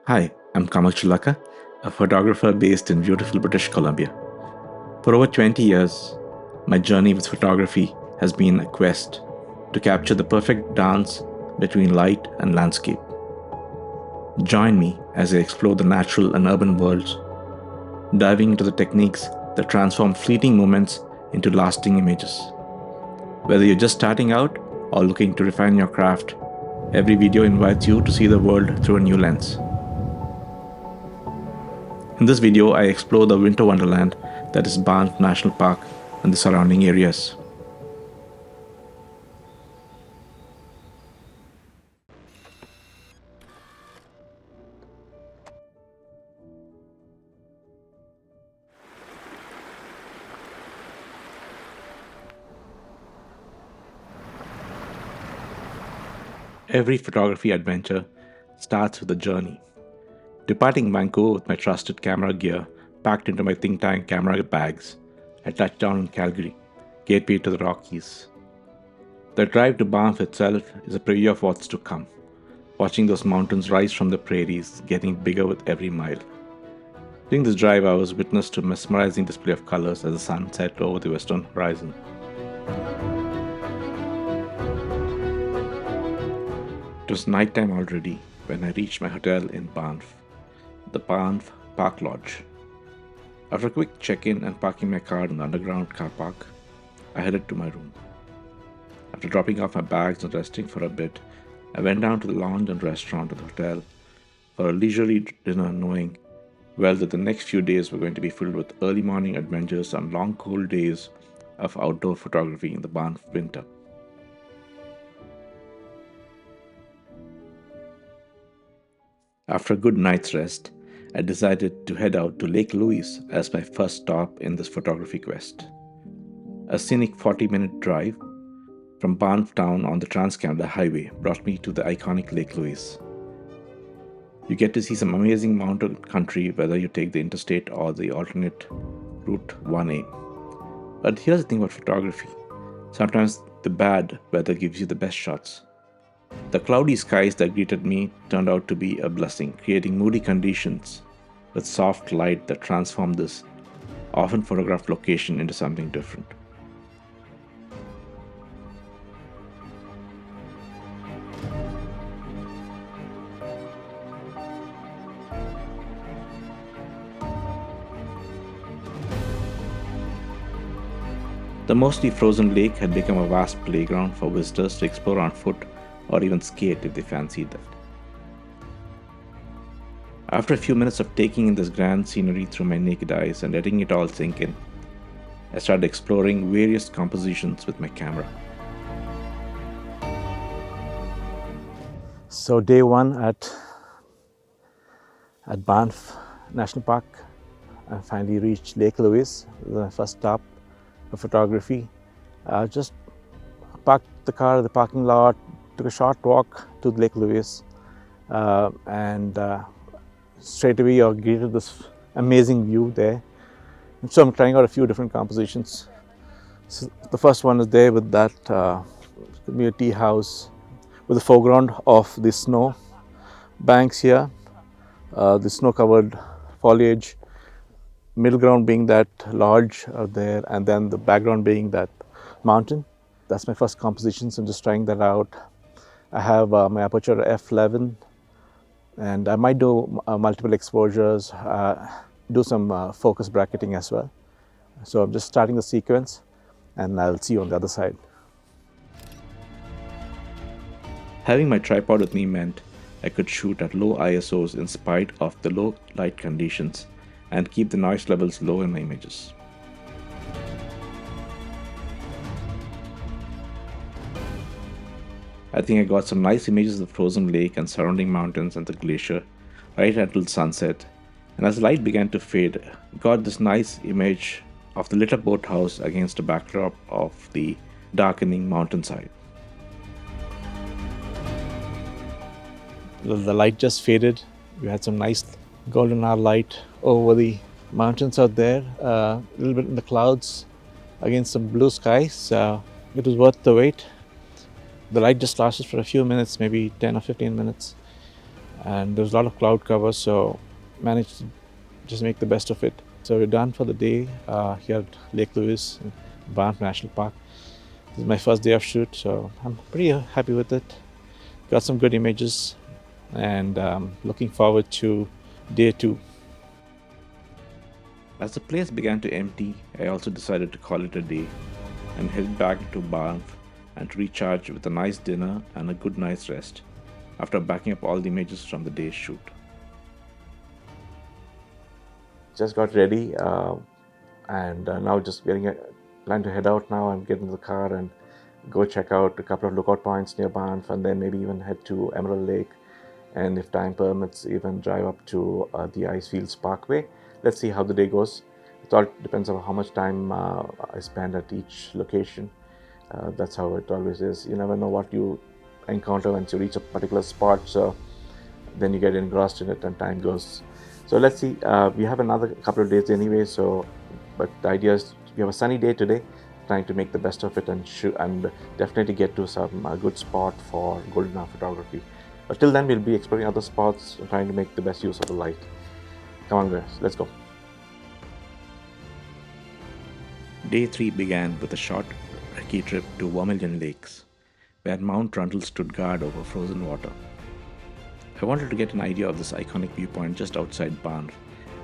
Hi, I'm Kamal Chulaka, a photographer based in beautiful British Columbia. For over 20 years, my journey with photography has been a quest to capture the perfect dance between light and landscape. Join me as I explore the natural and urban worlds, diving into the techniques that transform fleeting moments into lasting images. Whether you're just starting out or looking to refine your craft, every video invites you to see the world through a new lens. In this video, I explore the winter wonderland that is Banff National Park and the surrounding areas. Every photography adventure starts with a journey. Departing Vancouver with my trusted camera gear packed into my think tank camera bags, I touched down in Calgary, gateway to the Rockies. The drive to Banff itself is a preview of what's to come, watching those mountains rise from the prairies, getting bigger with every mile. During this drive, I was witness to a mesmerizing display of colors as the sun set over the western horizon. It was nighttime already when I reached my hotel in Banff, the Banff Park Lodge. After a quick check-in and parking my car in the underground car park, I headed to my room. After dropping off my bags and resting for a bit, I went down to the lounge and restaurant of the hotel for a leisurely dinner, knowing well that the next few days were going to be filled with early morning adventures and long cold days of outdoor photography in the Banff winter. After a good night's rest, I decided to head out to Lake Louise as my first stop in this photography quest. A scenic 40-minute drive from Banff town on the Trans-Canada Highway brought me to the iconic Lake Louise. You get to see some amazing mountain country whether you take the interstate or the alternate Route 1A. But here's the thing about photography. Sometimes the bad weather gives you the best shots. The cloudy skies that greeted me turned out to be a blessing, creating moody conditions with soft light that transformed this often photographed location into something different. The mostly frozen lake had become a vast playground for visitors to explore on foot or even skate if they fancied that. After a few minutes of taking in this grand scenery through my naked eyes and letting it all sink in, I started exploring various compositions with my camera. So day one at Banff National Park, I finally reached Lake Louise. This was my first stop for photography. Just parked the car at the parking lot, took a short walk to Lake Louise, and straight away you're greeted with this amazing view there. And so I'm trying out a few different compositions. So the first one is there with that community house with the foreground of the snow banks here, the snow-covered foliage, middle ground being that lodge out there, and then the background being that mountain. That's my first composition, so I'm just trying that out. I have my aperture f11, and I might do multiple exposures, do some focus bracketing as well. So I'm just starting the sequence, and I'll see you on the other side. Having my tripod with me meant I could shoot at low ISOs in spite of the low light conditions and keep the noise levels low in my images. I think I got some nice images of the frozen lake and surrounding mountains and the glacier right until sunset, and as the light began to fade, I got this nice image of the lit up boathouse against a backdrop of the darkening mountainside. The light just faded. We had some nice golden hour light over the mountains out there, a little bit in the clouds against some blue skies. So it was worth the wait. The light just lasted for a few minutes, maybe 10 or 15 minutes. and there's a lot of cloud cover, so managed to just make the best of it. So we're done for the day here at Lake Louise, in Banff National Park. This is my first day of shoot, so I'm pretty happy with it. Got some good images, and looking forward to day 2. As the place began to empty, I also decided to call it a day and head back to Banff and to recharge with a nice dinner and a good night's rest after backing up all the images from the day's shoot. Just got ready and now just plan to head out now and get into the car and go check out a couple of lookout points near Banff, and then maybe even head to Emerald Lake, and if time permits, even drive up to the Icefields Parkway. Let's see how the day goes. It all depends on how much time I spend at each location. That's how it always is. You never know what you encounter once you reach a particular spot, so then you get engrossed in it and time goes. So let's see. We have another couple of days anyway, but the idea is we have a sunny day today, trying to make the best of it and definitely get to some good spot for golden hour photography. But till then, we'll be exploring other spots and trying to make the best use of the light. Come on guys, let's go. Day 3 began with a short recce trip to Vermillion Lakes, where Mount Rundle stood guard over frozen water. I wanted to get an idea of this iconic viewpoint just outside Banff,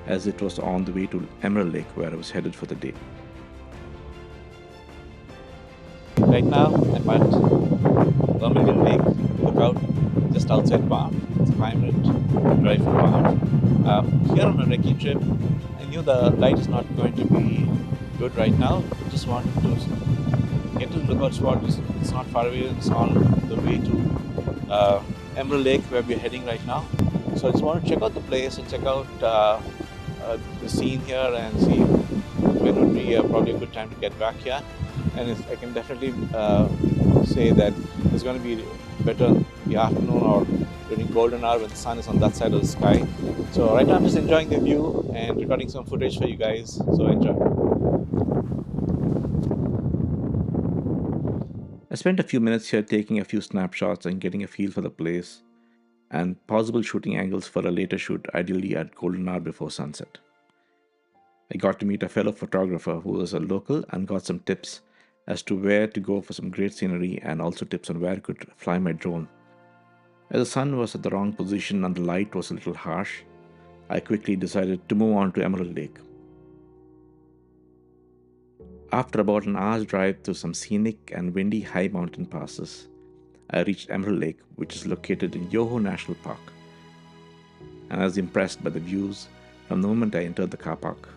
as it was on the way to Emerald Lake, where I was headed for the day. Right now, I'm at Vermilion Lake lookout just outside Banff. It's a 5-minute drive from Banff. Here on a recce trip, I knew the light is not going to be good right now. I just wanted to get to the lookout spot. It's not far away. It's on the way to Emerald Lake, where we're heading right now. So I just want to check out the place and check out the scene here and see when would be probably a good time to get back here. And I can definitely say that it's going to be better in the afternoon or during golden hour when the sun is on that side of the sky. So right now I'm just enjoying the view and recording some footage for you guys. So enjoy. I spent a few minutes here taking a few snapshots and getting a feel for the place and possible shooting angles for a later shoot, ideally at golden hour before sunset. I got to meet a fellow photographer who was a local and got some tips as to where to go for some great scenery, and also tips on where I could fly my drone. As the sun was at the wrong position and the light was a little harsh, I quickly decided to move on to Emerald Lake. After about an hour's drive through some scenic and windy high mountain passes, I reached Emerald Lake, which is located in Yoho National Park, and I was impressed by the views from the moment I entered the car park.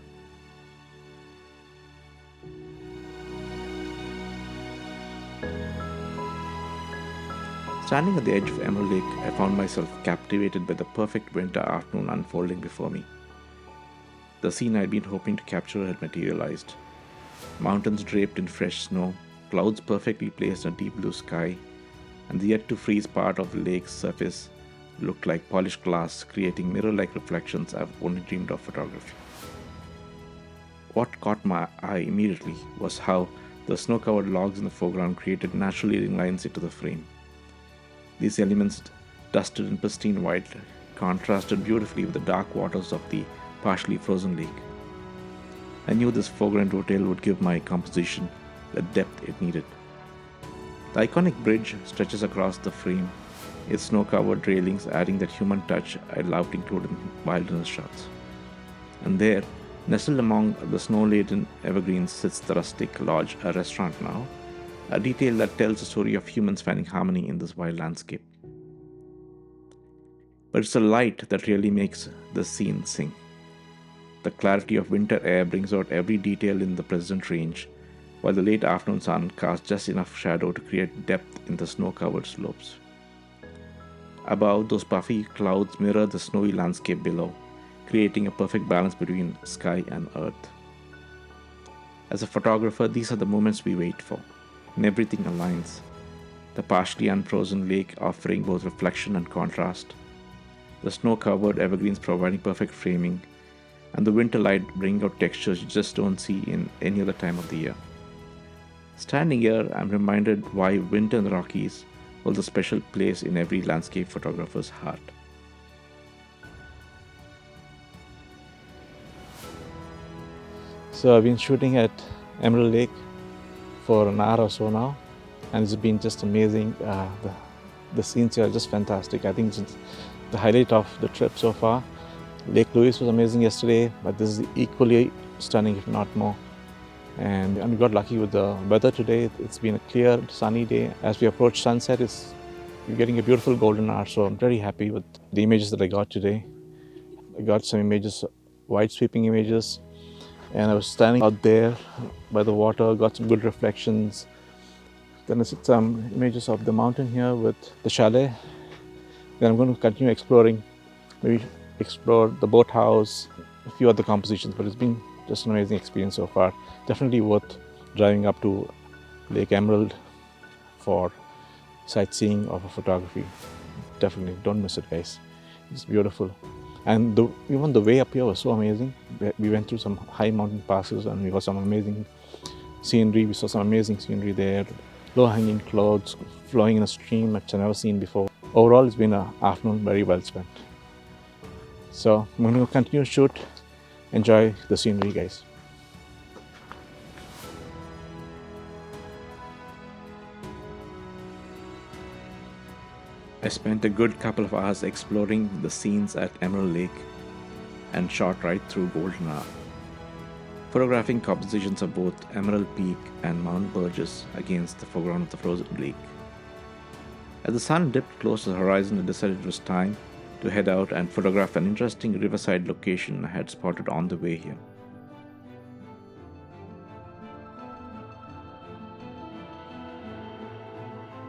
Standing at the edge of Emerald Lake, I found myself captivated by the perfect winter afternoon unfolding before me. The scene I'd been hoping to capture had materialized. Mountains draped in fresh snow, clouds perfectly placed in a deep blue sky, and the yet-to-freeze part of the lake's surface looked like polished glass, creating mirror-like reflections I've only dreamed of photography. What caught my eye immediately was how the snow-covered logs in the foreground created natural leading lines into the frame. These elements, dusted in pristine white, contrasted beautifully with the dark waters of the partially frozen lake. I knew this foreground detail would give my composition the depth it needed. The iconic bridge stretches across the frame, its snow-covered railings adding that human touch I loved included in wilderness shots. And there, nestled among the snow-laden evergreens, sits the rustic lodge, a restaurant now, a detail that tells the story of humans finding harmony in this wild landscape. But it's the light that really makes the scene sing. The clarity of winter air brings out every detail in the pleasant range, while the late afternoon sun casts just enough shadow to create depth in the snow-covered slopes. Above, those puffy clouds mirror the snowy landscape below, creating a perfect balance between sky and earth. As a photographer, these are the moments we wait for, and everything aligns. The partially unfrozen lake offering both reflection and contrast, the snow-covered evergreens providing perfect framing, and the winter light bringing out textures you just don't see in any other time of the year. Standing here, I'm reminded why winter in the Rockies holds a special place in every landscape photographer's heart. So I've been shooting at Emerald Lake for an hour or so now, and it's been just amazing. The scenes here are just fantastic. I think it's the highlight of the trip so far. Lake Louise was amazing yesterday, but this is equally stunning, if not more. And we got lucky with the weather today. It's been a clear, sunny day. As we approach sunset, we're getting a beautiful golden hour, so I'm very happy with the images that I got today. I got some images, wide sweeping images, and I was standing out there by the water, got some good reflections. Then I took some images of the mountain here with the chalet. Then I'm going to continue exploring, maybe explore the boathouse, a few other compositions, but it's been just an amazing experience so far. Definitely worth driving up to Lake Emerald for sightseeing or for photography. Definitely, don't miss it, guys. It's beautiful. And even the way up here was so amazing. We went through some high mountain passes and we got some amazing scenery. We saw some amazing scenery there. Low-hanging clouds flowing in a stream which I've never seen before. Overall, it's been an afternoon very well spent. So I'm going to continue to shoot. Enjoy the scenery, guys. I spent a good couple of hours exploring the scenes at Emerald Lake and shot right through Golden Hour, photographing compositions of both Emerald Peak and Mount Burgess against the foreground of the frozen lake. As the sun dipped close to the horizon, I decided it was time to head out and photograph an interesting riverside location I had spotted on the way here.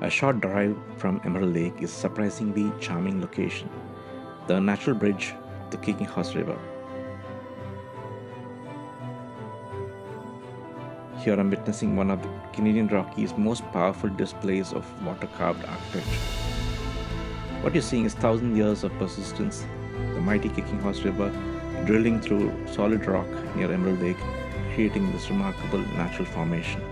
A short drive from Emerald Lake is a surprisingly charming location, the natural bridge of the Kicking Horse River. Here I'm witnessing one of the Canadian Rockies' most powerful displays of water-carved architecture. What you're seeing is 1,000 years of persistence, the mighty Kicking Horse River drilling through solid rock near Emerald Lake, creating this remarkable natural formation.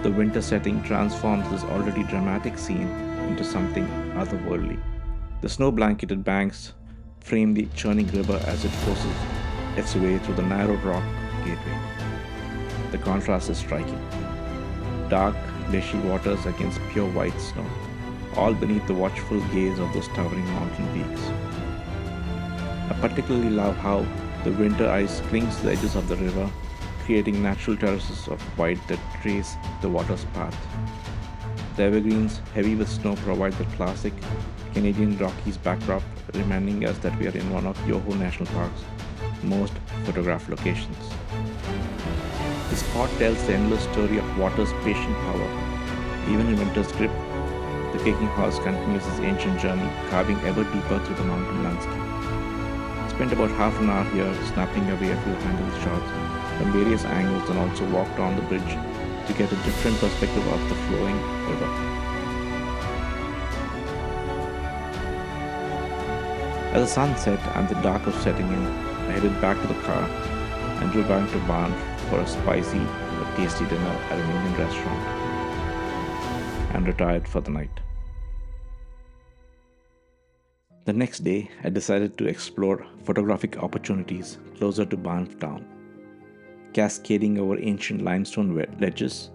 The winter setting transforms this already dramatic scene into something otherworldly. The snow-blanketed banks frame the churning river as it forces its way through the narrow rock gateway. The contrast is striking. Dark, glacial waters against pure white snow, all beneath the watchful gaze of those towering mountain peaks. I particularly love how the winter ice clings to the edges of the river, creating natural terraces of white that trace the water's path. The evergreens, heavy with snow, provide the classic Canadian Rockies backdrop, reminding us that we are in one of Yoho National Park's most photographed locations. The spot tells the endless story of water's patient power. Even in winter's grip, the Kicking Horse continues its ancient journey, carving ever deeper through the mountain landscape. I spent about half an hour here, snapping away a few handled shots from various angles, and also walked on the bridge to get a different perspective of the flowing river. As the sun set and the dark was setting in, I headed back to the car and drove back to Banff for a spicy but tasty dinner at an Indian restaurant and retired for the night. The next day, I decided to explore photographic opportunities closer to Banff town. Cascading over ancient limestone ledges,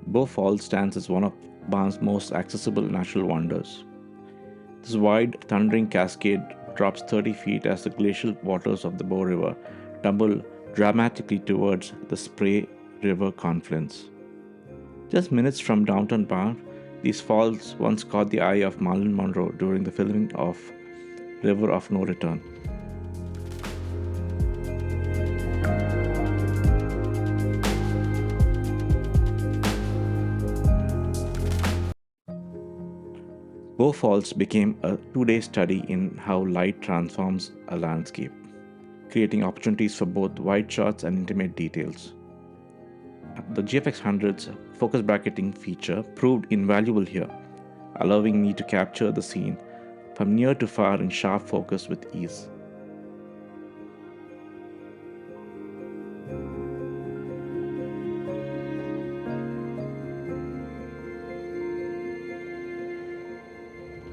Bow Falls stands as one of Banff's most accessible natural wonders. This wide, thundering cascade drops 30 feet as the glacial waters of the Bow River tumble dramatically towards the Spray River confluence. Just minutes from downtown Banff, these falls once caught the eye of Marilyn Monroe during the filming of River of No Return. Bow Falls became a two-day study in how light transforms a landscape, creating opportunities for both wide shots and intimate details. The GFX 100's focus bracketing feature proved invaluable here, allowing me to capture the scene from near to far in sharp focus with ease.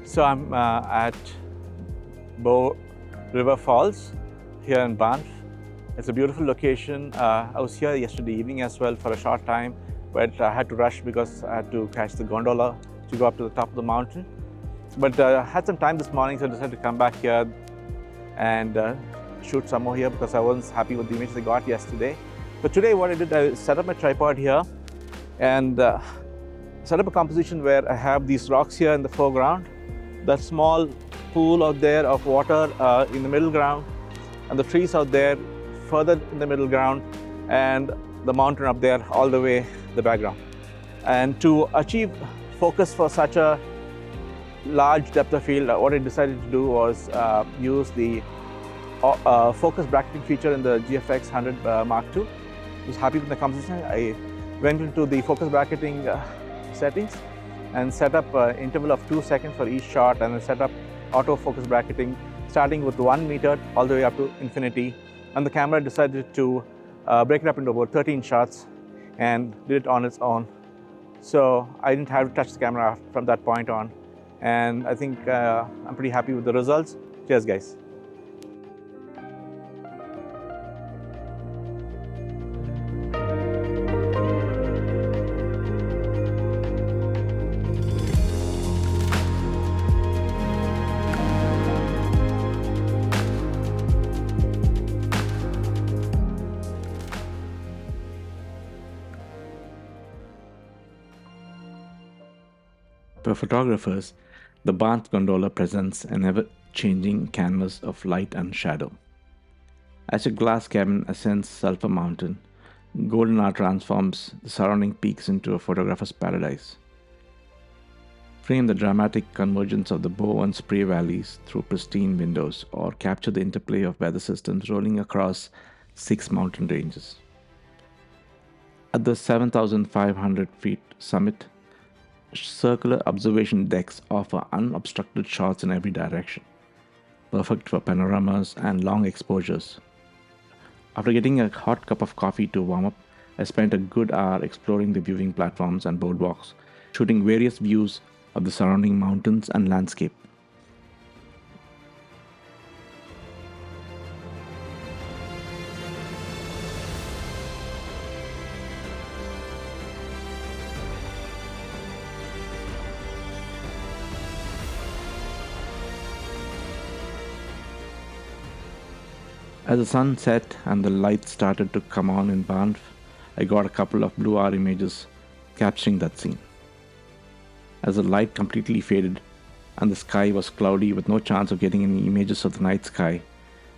So I'm at Bow River Falls here in Banff. It's a beautiful location. I was here yesterday evening as well for a short time, but I had to rush because I had to catch the gondola to go up to the top of the mountain. But I had some time this morning, so I decided to come back here and shoot some more here because I wasn't happy with the images I got yesterday. But today what I did, I set up my tripod here and set up a composition where I have these rocks here in the foreground, that small pool out there of water in the middle ground, and the trees out there further in the middle ground, and the mountain up there all the way the background. And to achieve focus for such a large depth of field, what I decided to do was use the focus bracketing feature in the GFX 100 Mark II. I was happy with the composition. I went into the focus bracketing settings and set up an interval of 2 seconds for each shot, and then set up auto focus bracketing starting with 1 meter all the way up to infinity. And the camera decided to break it up into about 13 shots and did it on its own. So I didn't have to touch the camera from that point on. And I think I'm pretty happy with the results. Cheers, guys. For photographers, the Banff Gondola presents an ever-changing canvas of light and shadow. As your glass cabin ascends Sulphur Mountain, golden hour transforms the surrounding peaks into a photographer's paradise. Frame the dramatic convergence of the Bow and Spray valleys through pristine windows, or capture the interplay of weather systems rolling across 6 mountain ranges. At the 7,500 feet summit, circular observation decks offer unobstructed shots in every direction, perfect for panoramas and long exposures. After getting a hot cup of coffee to warm up, I spent a good hour exploring the viewing platforms and boardwalks, shooting various views of the surrounding mountains and landscape. As the sun set and the lights started to come on in Banff, I got a couple of blue hour images capturing that scene. As the light completely faded and the sky was cloudy with no chance of getting any images of the night sky,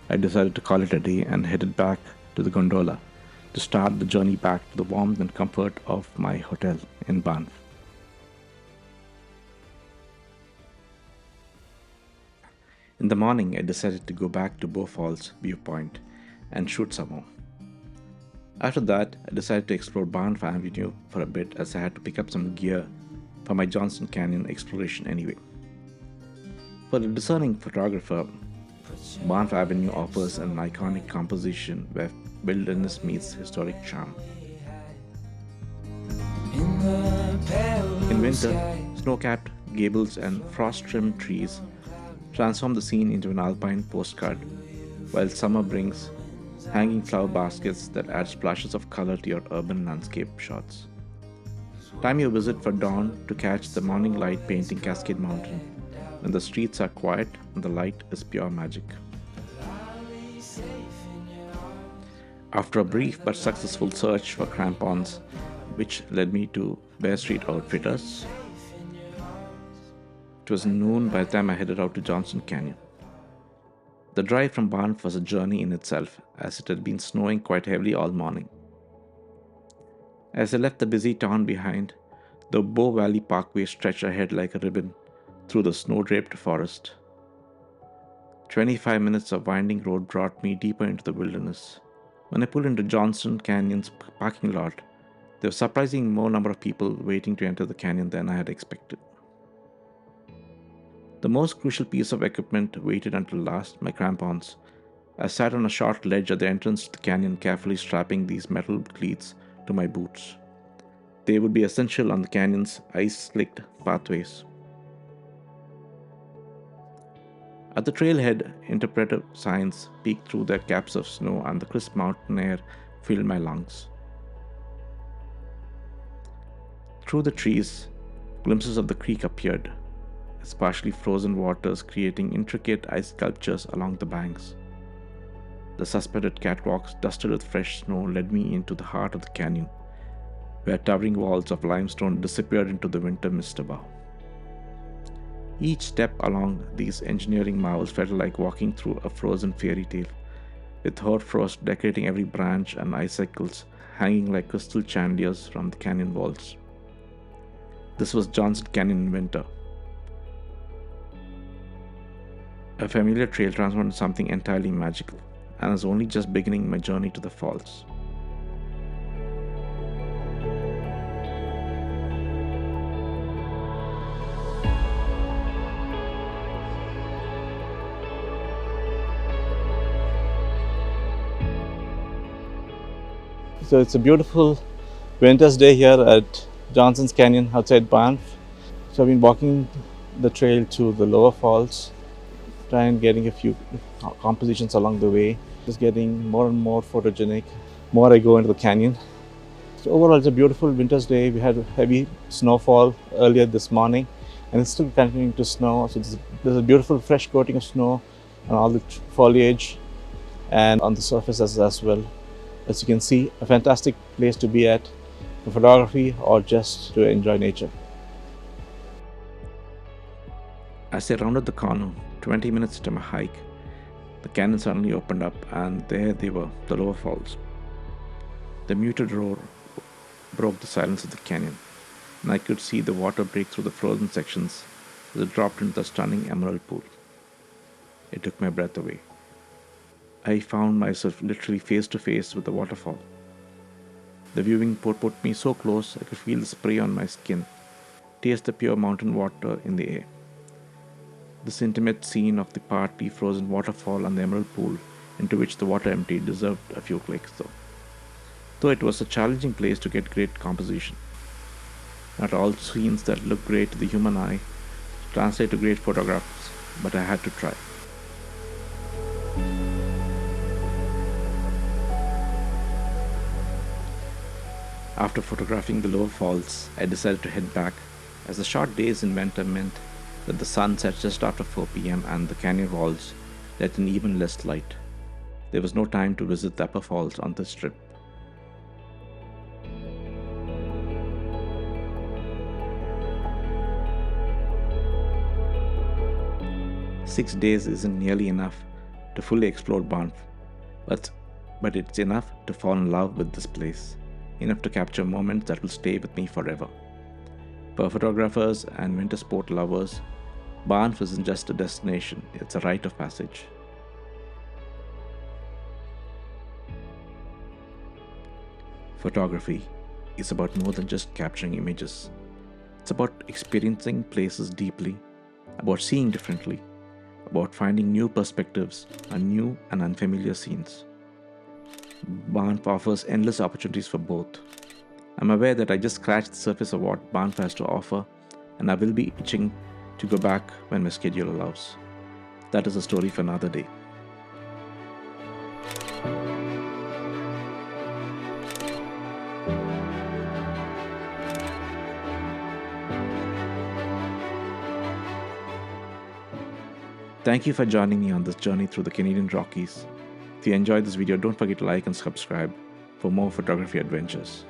I decided to call it a day and headed back to the gondola to start the journey back to the warmth and comfort of my hotel in Banff. In the morning, I decided to go back to Boathouse viewpoint and shoot some more. After that, I decided to explore Banff Avenue for a bit, as I had to pick up some gear for my Johnston Canyon exploration anyway. For the discerning photographer, Banff Avenue offers an iconic composition where wilderness meets historic charm. In winter, snow-capped gables and frost-trimmed trees transform the scene into an alpine postcard, while summer brings hanging flower baskets that add splashes of color to your urban landscape shots. Time your visit for dawn to catch the morning light painting Cascade Mountain, when the streets are quiet and the light is pure magic. After a brief but successful search for crampons, which led me to Bear Street Outfitters, it was noon by the time I headed out to Johnston Canyon. The drive from Banff was a journey in itself, as it had been snowing quite heavily all morning. As I left the busy town behind, the Bow Valley Parkway stretched ahead like a ribbon through the snow-draped forest. 25 minutes of winding road brought me deeper into the wilderness. When I pulled into Johnston Canyon's parking lot, there was a surprisingly more number of people waiting to enter the canyon than I had expected. The most crucial piece of equipment waited until last, my crampons. I sat on a short ledge at the entrance to the canyon, carefully strapping these metal cleats to my boots. They would be essential on the canyon's ice-slicked pathways. At the trailhead, interpretive signs peeked through their caps of snow, and the crisp mountain air filled my lungs. Through the trees, glimpses of the creek appeared, its partially frozen waters creating intricate ice sculptures along the banks. The suspended catwalks dusted with fresh snow led me into the heart of the canyon, where towering walls of limestone disappeared into the winter mist above. Each step along these engineering marvels felt like walking through a frozen fairy tale, with hoarfrost decorating every branch and icicles hanging like crystal chandeliers from the canyon walls. This was Johnston Canyon in winter. A familiar trail transformed into something entirely magical, and I was only just beginning my journey to the falls. So it's a beautiful winter's day here at Johnston Canyon outside Banff. So I've been walking the trail to the lower falls, trying getting a few compositions along the way. Just getting more and more photogenic more I go into the canyon. So overall, it's a beautiful winter's day. We had heavy snowfall earlier this morning, and it's still continuing to snow. So there's a beautiful fresh coating of snow on all the foliage and on the surface as well. As you can see, a fantastic place to be at for photography or just to enjoy nature. As I rounded the corner, 20 minutes into my hike, the canyon suddenly opened up, and there they were, the lower falls. The muted roar broke the silence of the canyon, and I could see the water break through the frozen sections as it dropped into the stunning emerald pool. It took my breath away. I found myself literally face to face with the waterfall. The viewing put me so close I could feel the spray on my skin, taste the pure mountain water in the air. This intimate scene of the partly frozen waterfall and the emerald pool into which the water emptied deserved a few clicks though it was a challenging place to get great composition. Not all scenes that look great to the human eye translate to great photographs, but I had to try. After photographing the lower falls, I decided to head back, as the short days in winter meant that the sun set just after 4 p.m. and the canyon walls let in even less light. There was no time to visit the upper falls on this trip. Six days isn't nearly enough to fully explore Banff, but it's enough to fall in love with this place, enough to capture moments that will stay with me forever. For photographers and winter sport lovers, Banff isn't just a destination, it's a rite of passage. Photography is about more than just capturing images. It's about experiencing places deeply, about seeing differently, about finding new perspectives on new and unfamiliar scenes. Banff offers endless opportunities for both. I'm aware that I just scratched the surface of what Banff has to offer, and I will be itching to go back when my schedule allows. That is a story for another day. Thank you for joining me on this journey through the Canadian Rockies. If you enjoyed this video, don't forget to like and subscribe for more photography adventures.